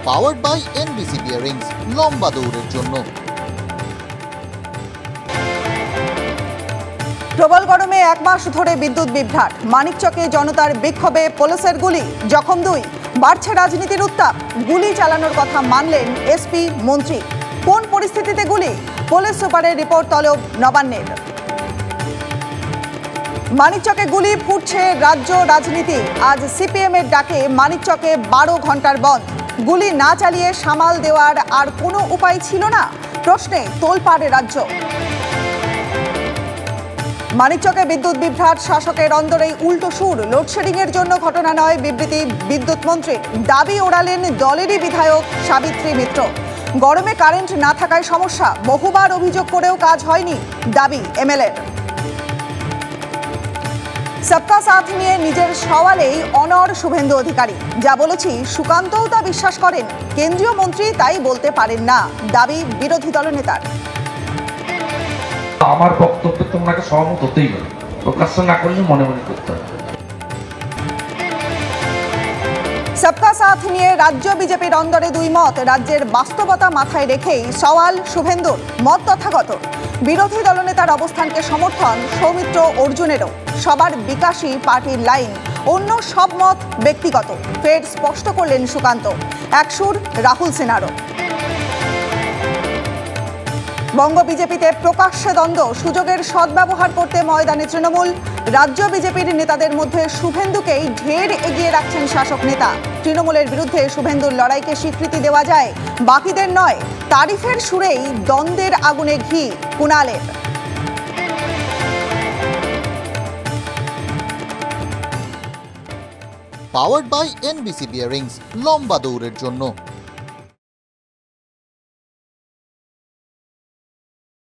Powered by NBC bearings, লম্বা দৌড়ের জন্য। প্রবল গরমে এক মাস ধরে বিদ্যুৎ বিভ্রাট, মানিকচকে জনতার বিক্ষোভে পুলিশের গুলি, জখম 2। বাড়ছে রাজনীতির উত্তাপ, গুলি চালানোর কথা মানলেন এসপি মন্ত্রী। কোন পরিস্থিতিতে গুলি? পুলিশ সুপারের রিপোর্ট তলব নবান্নের। মানিকচকে গুলি, ফুটছে রাজ্য রাজনীতি। আজ সিপিএম এর ডাকে মানিকচকে 12 ঘন্টার বন্ধ। গুলি না চালিয়ে সামাল দেওয়ার আর কোনো উপায় ছিল না? প্রশ্নে তোলপাড় রাজ্য। মানিকচকে বিদ্যুৎ বিভ্রাট, শাসকের অন্দরেই উল্টো সুর। লোডশেডিং এর জন্য ঘটনা নয়, বিবৃতি বিদ্যুৎ মন্ত্রীর। দাবি ওড়ালেন দলেরই বিধায়ক সাবিত্রী মিত্র। গরমে কারেন্ট না থাকায় সমস্যা, বহুবার অভিযোগ করেও কাজ হয়নি, দাবি এমএলএর। সবকা সাথ নিয়ে নিজের সওয়ালেই অনড় শুভেন্দু অধিকারী। যা বলেছি সুকান্তও তা বিশ্বাস করেন, কেন্দ্রীয় মন্ত্রী তাই বলতে পারেন না, দাবি বিরোধী দলনেতার। আমার বক্তব্যে তোমাকে সহমত হতেই হবে, প্রকাশ না করলে মনে মনে করতে হবে। সবকা সাথ নিয়ে রাজ্য বিজেপির অন্দরে দুই মত। রাজ্যের বাস্তবতা মাথায় রেখেই সওয়াল শুভেন্দুর, মত তথাগত। বিরোধী দলনেতার অবস্থানকে সমর্থন সৌমিত্র অর্জুনেরও। সবার বিকাশই পার্টির লাইন, অন্য সব মত ব্যক্তিগত, ফের স্পষ্ট করলেন সুকান্ত। একসুর রাহুল সিনহারও। বঙ্গ বিজেপিতে প্রকাশ্যে দ্বন্দ্ব, সুযোগের সদ্ব্যবহার করতে ময়দানে তৃণমূল। রাজ্য বিজেপির নেতাদের মধ্যে শুভেন্দুকেই ঢের এগিয়ে রাখছেন শাসক নেতা। তৃণমূলের বিরুদ্ধে শুভেন্দুর লড়াইকে স্বীকৃতি দেওয়া যায়, বাকিদের নয়। তারিফের সুরেই দ্বন্দ্বের আগুনে ঘি কুণালের। পাওয়ার্ড বাই এনবিসি বিয়ারিংস, লম্বা দৌড়ের জন্য।